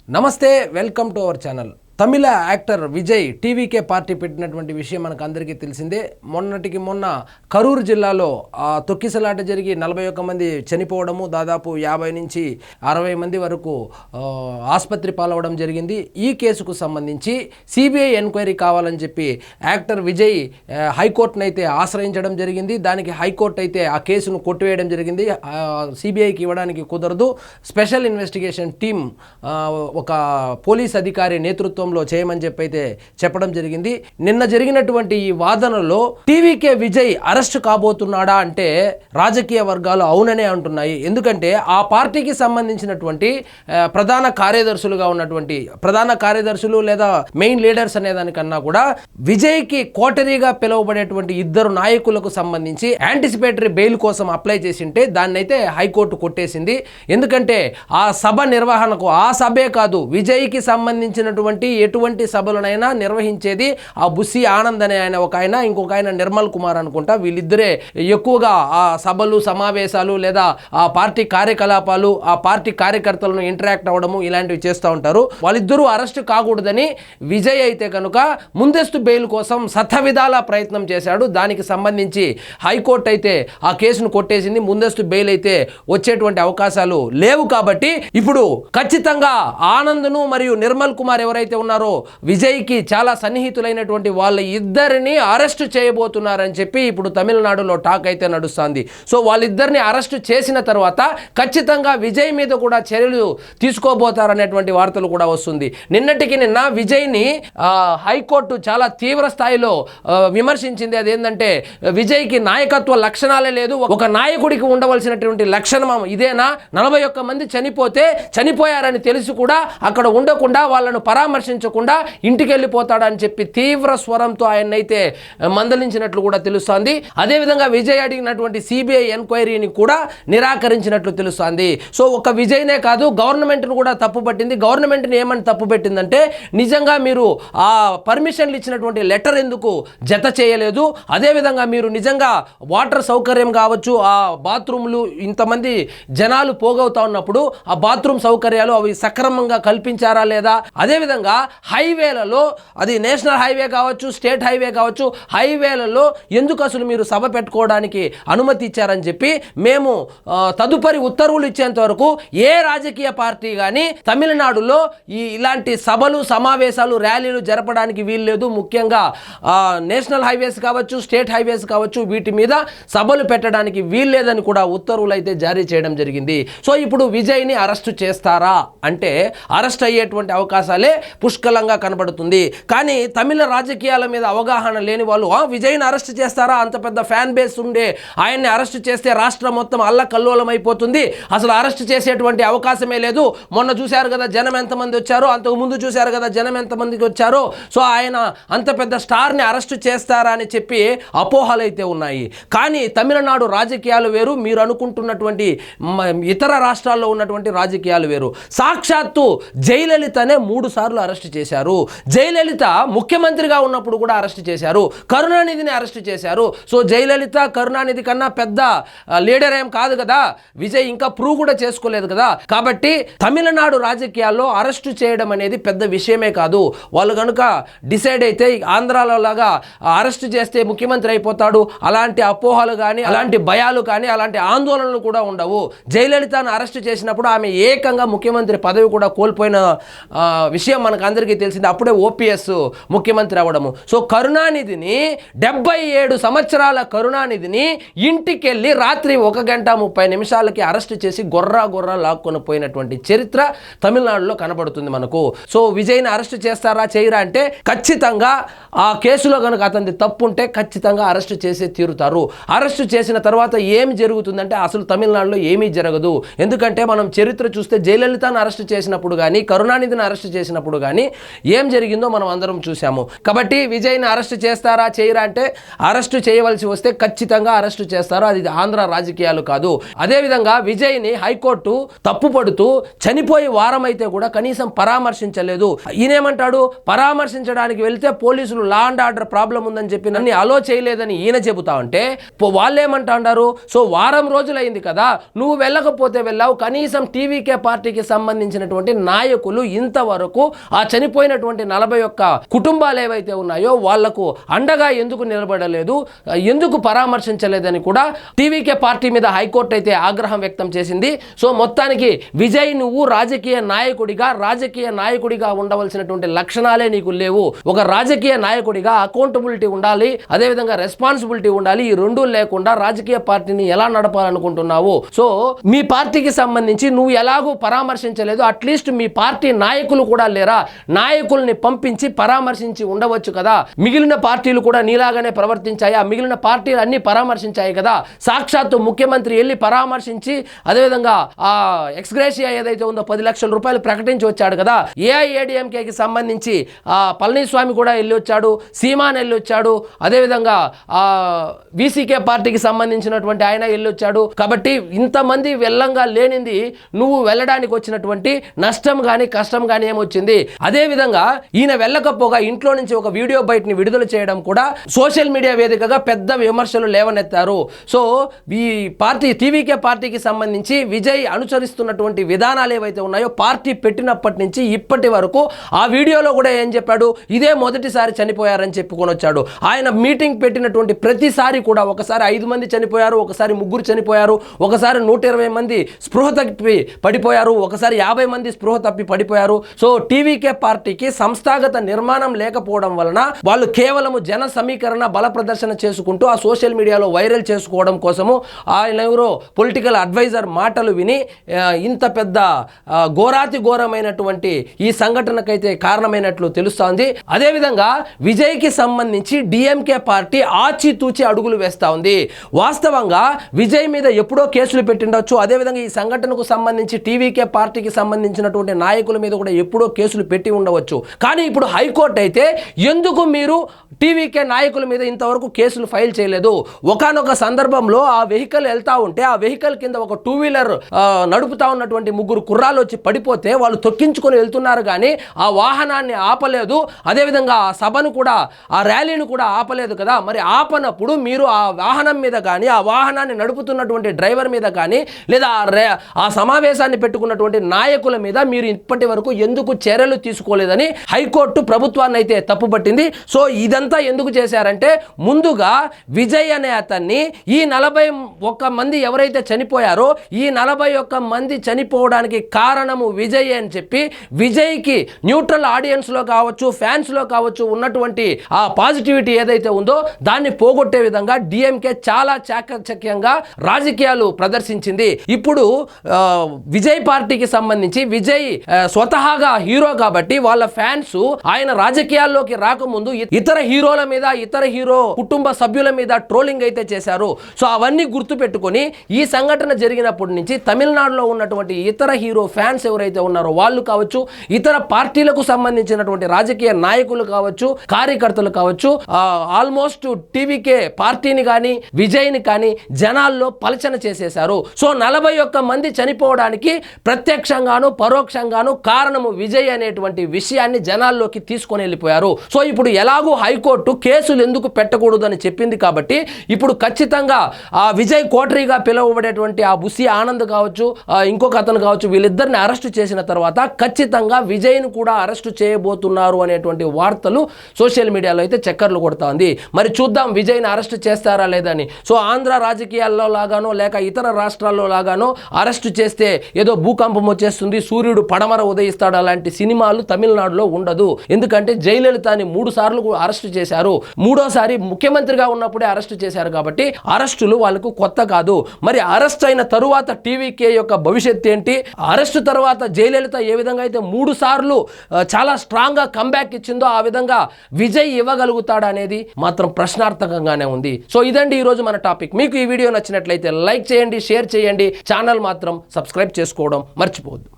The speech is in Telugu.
నమస్తే, welcome to our channel. Tamil actor Vijay TVK party పెట్టినటువంటి విషయం మనకు అందరికీ తెలిసిందే. మొన్నటికి మొన్న కరూరు జిల్లాలో తొక్కిసలాట జరిగి 41 మంది చనిపోవడము, దాదాపు 50 నుంచి 60 మంది వరకు ఆసుపత్రి పాలవడం జరిగింది. ఈ కేసుకు సంబంధించి సిబిఐ ఎంక్వైరీ కావాలని చెప్పి యాక్టర్ విజయ్ హైకోర్టును అయితే ఆశ్రయించడం జరిగింది. దానికి హైకోర్టు అయితే ఆ కేసును కొట్టివేయడం జరిగింది. సిబిఐకి ఇవ్వడానికి కుదరదు, స్పెషల్ ఇన్వెస్టిగేషన్ టీమ్ ఒక పోలీస్ అధికారి నేతృత్వంలో చేయమని చెప్పి అయితే చెప్పడం జరిగింది. నిన్న జరిగినటువంటి ఈ వాదనలో టీవీకే విజయ్ అరెస్ట్ కాబోతున్నాడా అంటే రాజకీయ వర్గాలు అవుననే అంటున్నాయి. ఎందుకంటే ఆ పార్టీకి సంబంధించినటువంటి ప్రధాన కార్యదర్శులుగా ఉన్నటువంటి ప్రధాన కార్యదర్శులు లేదా మెయిన్ లీడర్స్ అనే దానికన్నా కూడా విజయ్కి కోటరీగా పిలువబడేటువంటి 2 నాయకులకు సంబంధించి యాంటిసిపేటరీ బెయిల్ కోసం అప్లై చేసింటే దాన్ని అయితే హైకోర్టు కొట్టేసింది. ఎందుకంటే ఆ సభ నిర్వహణకు, ఆ సభే కాదు విజయ్కి సంబంధించినటువంటి ఎటువంటి సభలనైనా నిర్వహించేది ఆ బుస్సి ఆనంద్ అనే ఆయన, ఒక ఆయన, ఇంకొక ఆయన నిర్మల్ కుమార్ అనుకుంటా, వీళ్ళిద్దరే ఎక్కువగా ఆ సభలు, సమావేశాలు లేదా ఆ పార్టీ కార్యకలాపాలు, ఆ పార్టీ కార్యకర్తలను ఇంటరాక్ట్ అవ్వడము ఇలాంటివి చేస్తూ ఉంటారు. వాళ్ళిద్దరూ అరెస్ట్ కాకూడదని విజయ్ అయితే కనుక ముందస్తు బెయిల్ కోసం శతవిధాల ప్రయత్నం చేశాడు. దానికి సంబంధించి హైకోర్టు అయితే ఆ కేసును కొట్టేసింది. ముందస్తు బెయిల్ అయితే వచ్చేటువంటి అవకాశాలు లేవు. కాబట్టి ఇప్పుడు ఖచ్చితంగా ఆనంద్ను మరియు నిర్మల్ కుమార్ ఎవరైతే ఉన్నారో విజయ్కి చాలా సన్నిహితులైనటువంటి వాళ్ళ ఇద్దరిని అరెస్ట్ చేయబోతున్నారని చెప్పి ఇప్పుడు తమిళనాడులో టాక్ అయితే నడుస్తుంది. సో వాళ్ళిద్దరిని అరెస్ట్ చేసిన తర్వాత ఖచ్చితంగా విజయ్ మీద కూడా చర్యలు తీసుకోబోతారనేటువంటి వార్తలు కూడా వస్తుంది. నిన్నటికి నిన్న విజయ్ని హైకోర్టు చాలా తీవ్ర స్థాయిలో విమర్శించింది. అదేంటంటే విజయ్కి నాయకత్వ లక్షణాలే లేదు, ఒక నాయకుడికి ఉండవలసినటువంటి లక్షణం ఇదేనా? 41 మంది చనిపోయారని తెలిసి కూడా అక్కడ ఉండకుండా, వాళ్ళను పరామర్శించకుండా ఇంటికి వెళ్ళిపోతాడని చెప్పి తీవ్ర స్వరంతో ఆయన్నైతే మందలించినట్లు కూడా తెలుస్తోంది. అదేవిధంగా విజయ్ అడిగినటువంటి సిబిఐ ఎంక్వైరీని కూడా నిరాకరించినట్లు తెలుస్తోంది. సో ఒక విజయ్నే కాదు, గవర్నమెంట్ను కూడా తప్పుపట్టింది. గవర్నమెంట్ని ఏమని తప్పు పెట్టిందంటే, నిజంగా మీరు ఆ పర్మిషన్లు ఇచ్చినటువంటి లెటర్ ఎందుకు జత చేయలేదు? అదేవిధంగా మీరు నిజంగా వాటర్ సౌకర్యం కావచ్చు, ఆ బాత్రూమ్లు ఇంతమంది జనాలు పోగవుతా ఉన్నప్పుడు ఆ బాత్రూమ్ సౌకర్యాలు అవి సక్రమంగా కల్పించారా లేదా? అదేవిధంగా హైవేలలో, అది నేషనల్ హైవే కావచ్చు, స్టేట్ హైవే కావచ్చు, హైవేలలో ఎందుకు అసలు మీరు సభ పెట్టుకోవడానికి అనుమతి ఇచ్చారని చెప్పి మేము తదుపరి ఉత్తర్వులు ఇచ్చేంత వరకు ఏ రాజకీయ పార్టీ కానీ తమిళనాడులో ఇలాంటి సభలు, సమావేశాలు, ర్యాలీలు జరపడానికి వీల్లేదు. ముఖ్యంగా నేషనల్ హైవేస్ కావచ్చు, స్టేట్ హైవేస్ కావచ్చు, వీటి మీద సభలు పెట్టడానికి వీల్లేదని కూడా ఉత్తర్వులు అయితే జారీ చేయడం జరిగింది. సో ఇప్పుడు విజయ్ని అరెస్ట్ చేస్తారా అంటే అరెస్ట్ అయ్యేటువంటి అవకాశాలే పుష్కలంగా కనబడుతుంది. కానీ తమిళ రాజకీయాల మీద అవగాహన లేని వాళ్ళు విజయ్ని అరెస్ట్ చేస్తారా? అంత పెద్ద ఫ్యాన్ బేస్ ఉండే ఆయన్ని అరెస్ట్ చేస్తే రాష్ట్రం మొత్తం అల్లకల్లోలం అయిపోతుంది, అసలు అరెస్ట్ చేసేటువంటి అవకాశమే లేదు. మొన్న చూశారు కదా జనం ఎంతమంది వచ్చారో, అంతకు ముందు చూశారు కదా జనం ఎంతమందికి వచ్చారో. సో ఆయన అంత పెద్ద స్టార్ని అరెస్ట్ చేస్తారా అని చెప్పి అపోహలు అయితే ఉన్నాయి. కానీ తమిళనాడు రాజకీయాలు వేరు, మీరు అనుకుంటున్నటువంటి ఇతర రాష్ట్రాల్లో ఉన్నటువంటి రాజకీయాలు వేరు. సాక్షాత్తు జయలలితనే 3 సార్లు అరెస్ట్ చేశారు. జయలలిత ముఖ్యమంత్రిగా ఉన్నప్పుడు కూడా అరెస్ట్ చేశారు. కరుణానిధిని అరెస్ట్ చేశారు. సో జయలలిత, కరుణానిధి కన్నా పెద్ద లీడర్ ఏం కాదు కదా. విజయ్ ఇంకా ప్రూవ్ కూడా చేసుకోలేదు కదా. కాబట్టి తమిళనాడు రాజకీయాల్లో అరెస్ట్ చేయడం అనేది పెద్ద విషయమే కాదు. వాళ్ళు కనుక డిసైడ్ అయితే ఆంధ్రాలో లాగా అరెస్ట్ చేస్తే ముఖ్యమంత్రి అయిపోతాడు, అలాంటి అపోహలు కానీ, అలాంటి భయాలు కానీ, అలాంటి ఆందోళనలు కూడా ఉండవు. జయలలితను అరెస్ట్ చేసినప్పుడు ఆమె ఏకంగా ముఖ్యమంత్రి పదవి కూడా కోల్పోయిన విషయం మనకు అందరికీ తెలిసింది. అప్పుడే ఓపీఎస్ ముఖ్యమంత్రి అవ్వడము. సో కరుణానిధిని 77 సంవత్సరాల కరుణానిధిని ఇంటికి వెళ్ళి రాత్రి 1 గంట 30 నిమిషాలకి అరెస్ట్ చేసి గొర్రా లాక్కొని పోయినటువంటి చరిత్ర తమిళనాడులో కనబడుతుంది మనకు. సో విజయ్ని అరెస్ట్ చేస్తారా చేయరా అంటే ఖచ్చితంగా ఆ కేసులో కనుక అతనిది తప్పు ఉంటే ఖచ్చితంగా అరెస్ట్ చేసే తీరుతారు. అరెస్ట్ చేసిన తర్వాత ఏమి జరుగుతుందంటే అసలు తమిళనాడులో ఏమీ జరగదు. ఎందుకంటే మనం చరిత్ర చూస్తే జయలలితను అరెస్ట్ చేసినప్పుడు కానీ, కరుణానిధిని అరెస్ట్ చేసినప్పుడు కానీ కానీ ఏం జరిగిందో మనం అందరం చూసాము. కాబట్టి విజయ్ని అరెస్ట్ చేస్తారా చేయరా అంటే అరెస్టు చేయవలసి వస్తే ఖచ్చితంగా అరెస్టు చేస్తారు. అది ఆంధ్ర రాజకీయాలు కాదు. అదేవిధంగా విజయ్ని హైకోర్టు తప్పుపడుతూ చనిపోయి వారం అయితే కూడా కనీసం పరామర్శించలేదు. ఈయనేమంటాడు, పరామర్శించడానికి వెళ్తే పోలీసులు లా అండ్ ఆర్డర్ ప్రాబ్లం ఉందని చెప్పి నన్ను అలో చేయలేదని ఈయన చెబుతా ఉంటే వాళ్ళేమంటారు, సో వారం రోజులైంది కదా, నువ్వు వెళ్ళకపోతే వెళ్ళావు, కనీసం టీవీకే పార్టీకి సంబంధించినటువంటి నాయకులు ఇంతవరకు ఆ చనిపోయినటువంటి 41 కుటుంబాలు ఏవైతే ఉన్నాయో వాళ్లకు అండగా ఎందుకు నిలబడలేదు, ఎందుకు పరామర్శించలేదని కూడా టీవీకే పార్టీ మీద హైకోర్టు అయితే ఆగ్రహం వ్యక్తం చేసింది. సో మొత్తానికి విజయ్, నువ్వు రాజకీయ నాయకుడిగా ఉండవలసినటువంటి లక్షణాలే నీకు లేవు. ఒక రాజకీయ నాయకుడిగా అకౌంటబిలిటీ ఉండాలి, అదేవిధంగా రెస్పాన్సిబిలిటీ ఉండాలి. ఈ రెండూ లేకుండా రాజకీయ పార్టీని ఎలా నడపాలనుకుంటున్నావు? సో మీ పార్టీకి సంబంధించి నువ్వు ఎలాగూ పరామర్శించలేదు, అట్లీస్ట్ మీ పార్టీ నాయకులు కూడా లేరా? నాయకుల్ని పంపించి పరామర్శించి ఉండవచ్చు కదా. మిగిలిన పార్టీలు కూడా నీలాగానే ప్రవర్తించాయి, ఆ మిగిలిన పార్టీలు అన్ని పరామర్శించాయి కదా. సాక్షాత్తు ముఖ్యమంత్రి వెళ్ళి పరామర్శించి అదేవిధంగా ఆ ఎక్స్గ్రేషియా ఏదైతే ఉందో 10 లక్షల రూపాయలు ప్రకటించి వచ్చాడు కదా. ఏఐఏడిఎంకేకి సంబంధించి పళనిస్వామి కూడా వెళ్ళి వచ్చాడు, సీమాన్ వెళ్ళి వచ్చాడు, అదేవిధంగా వీసీకే పార్టీకి సంబంధించినటువంటి ఆయన వెళ్ళి వచ్చాడు. కాబట్టి ఇంతమంది వెళ్ళంగా లేనిది నువ్వు వెళ్ళడానికి వచ్చినటువంటి నష్టం కానీ కష్టం కానీ ఏమొచ్చింది? అదేవిధంగా ఈయన వెళ్ళకపోగా ఇంట్లో నుంచి ఒక వీడియో బయటని విడుదల చేయడం కూడా సోషల్ మీడియా వేదికగా పెద్ద విమర్శలు లేవనెత్తారు. సో ఈ పార్టీ టీవీకే పార్టీకి సంబంధించి విజయ్ అనుసరిస్తున్నటువంటి విధానాలు ఏవైతే ఉన్నాయో పార్టీ పెట్టినప్పటి నుంచి ఇప్పటి వరకు ఆ వీడియోలో కూడా ఏం చెప్పాడు, ఇదే మొదటిసారి చనిపోయారని చెప్పుకొని వచ్చాడు. ఆయన మీటింగ్ పెట్టినటువంటి ప్రతిసారి కూడా ఒకసారి 5 మంది చనిపోయారు, ఒకసారి 3 చనిపోయారు, ఒకసారి 120 మంది స్పృహ తప్పి పడిపోయారు, ఒకసారి 50 మంది స్పృహ తప్పి పడిపోయారు. సో టీవీకే పార్టీకి సంస్థాగత నిర్మాణం లేకపోవడం వలన వాళ్ళు కేవలము జన సమీకరణ బల ప్రదర్శన చేసుకుంటూ ఆ సోషల్ మీడియాలో వైరల్ చేసుకోవడం కోసము ఆయన ఎవరో పొలిటికల్ అడ్వైజర్ మాటలు విని ఇంత పెద్ద ఘోరాతి ఘోరమైనటువంటి ఈ సంఘటనకైతే కారణమైనట్లు తెలుస్తోంది. అదేవిధంగా విజయ్కి సంబంధించి డిఎంకే పార్టీ ఆచితూచి అడుగులు వేస్తా ఉంది. వాస్తవంగా విజయ్ మీద ఎప్పుడో కేసులు పెట్టిండొచ్చు, అదేవిధంగా ఈ సంఘటనకు సంబంధించి టీవీకే పార్టీకి సంబంధించినటువంటి నాయకుల మీద కూడా ఎప్పుడో కేసులు పెట్టి ఉండవచ్చు. కానీ ఇప్పుడు హైకోర్టు అయితే ఎందుకు మీరు టీవీకే నాయకుల మీద ఇంతవరకు కేసులు ఫైల్ చేయలేదు? ఒకానొక సందర్భంలో ఆ వెహికల్ వెళ్తా ఉంటే ఆ వెహికల్ కింద ఒక 2 వీలర్ నడుపుతా ఉన్నటువంటి 3 కుర్రాలు వచ్చి పడిపోతే వాళ్ళు తొక్కించుకొని వెళ్తున్నారు కానీ ఆ వాహనాన్ని ఆపలేదు, అదేవిధంగా ఆ సభను కూడా ఆ ర్యాలీని కూడా ఆపలేదు కదా. మరి ఆపనప్పుడు మీరు ఆ వాహనం మీద కానీ ఆ వాహనాన్ని నడుపుతున్నటువంటి డ్రైవర్ మీద కానీ లేదా ఆ సమావేశాన్ని పెట్టుకున్నటువంటి నాయకుల మీద మీరు ఇప్పటి వరకు ఎందుకు చర్యలు తీసుకోలేదని హైకోర్టు ప్రభుత్వాన్ని అయితే తప్పుపట్టింది. సో ఇదంతా ఎందుకు చేశారంటే ముందుగా విజయ్ అనే అతన్ని ఈ 41 మంది ఎవరైతే చనిపోయారో ఈ 41 మంది చనిపోవడానికి కారణము విజయ్ అని చెప్పి విజయ్కి న్యూట్రల్ ఆడియన్స్లో కావచ్చు ఫ్యాన్స్లో కావచ్చు ఉన్నటువంటి ఆ పాజిటివిటీ ఏదైతే ఉందో దాన్ని పోగొట్టే విధంగా డిఎంకే చాలా చాకచక్యంగా రాజకీయాలు ప్రదర్శించింది. ఇప్పుడు విజయ్ పార్టీకి సంబంధించి విజయ్ స్వతహాగా హీరో కాబట్టి వాళ్ళ ఫ్యాన్స్ ఆయన రాజకీయాల్లోకి రాకముందు ఇతర హీరోల మీద ఇతర హీరో కుటుంబ సభ్యుల మీద ట్రోలింగ్ అయితే చేశారు. సో అవన్నీ గుర్తు పెట్టుకొని ఈ సంఘటన జరిగినప్పటి నుంచి తమిళనాడులో ఉన్నటువంటి ఇతర హీరో ఫ్యాన్స్ ఎవరైతే ఉన్నారో వాళ్ళు కావచ్చు, ఇతర పార్టీలకు సంబంధించినటువంటి రాజకీయ నాయకులు కావచ్చు, కార్యకర్తలు కావచ్చు, ఆల్మోస్ట్ టీవీకే పార్టీని కానీ విజయ్ని కానీ జనాల్లో పలచన చేసేశారు. సో 41 మంది చనిపోవడానికి ప్రత్యక్షంగాను పరోక్షంగాను కారణము విజయ్ అనేటువంటి విషయాన్ని జనాల్లోకి తీసుకొని వెళ్ళిపోయారు. సో ఇప్పుడు ఎలాగూ హైకోర్టు కేసులు ఎందుకు పెట్టకూడదు అని చెప్పింది కాబట్టి ఇప్పుడు ఖచ్చితంగా ఆ విజయ్ కోటరీగా పిలువబడేటువంటి ఆ బుస్సి ఆనంద్ కావచ్చు, ఇంకొక అతను కావచ్చు, వీళ్ళిద్దరిని అరెస్టు చేసిన తర్వాత ఖచ్చితంగా విజయ్ను కూడా అరెస్టు చేయబోతున్నారు అనేటువంటి వార్తలు సోషల్ మీడియాలో అయితే చక్కర్లు కొడతా ఉంది. మరి చూద్దాం విజయ్ని అరెస్టు చేస్తారా లేదని. సో ఆంధ్ర రాజకీయాల్లో లాగానో లేక ఇతర రాష్ట్రాల్లో లాగానో అరెస్టు చేస్తే ఏదో భూకంపం వచ్చేస్తుంది, సూర్యుడు పడమర ఉదయిస్తాడు అలాంటి సినిమాలు తమిళనాడులో ఉండదు. ఎందుకంటే జయలలితని 3 సార్లు అరెస్టు చేశారు, 3వసారి ముఖ్యమంత్రిగా ఉన్నప్పుడే అరెస్టు చేశారు కాబట్టి అరెస్టులు వాళ్ళకు కొత్త కాదు. మరి అరెస్ట్ అయిన తరువాత టీవీకే యొక్క భవిష్యత్తు ఏంటి? అరెస్టు తర్వాత జయలలిత ఏ విధంగా అయితే 3 సార్లు చాలా స్ట్రాంగ్ గా కంబ్యాక్ ఇచ్చిందో ఆ విధంగా విజయ్ ఇవ్వగలుగుతాడా అనేది మాత్రం ప్రశ్నార్థకంగానే ఉంది. సో ఇదండి ఈరోజు మన టాపిక్. మీకు ఈ వీడియో నచ్చినట్లయితే లైక్ చేయండి, షేర్ చేయండి, ఛానల్ మాత్రం సబ్స్క్రైబ్ చేసుకోవడం మర్చిపోవద్దు.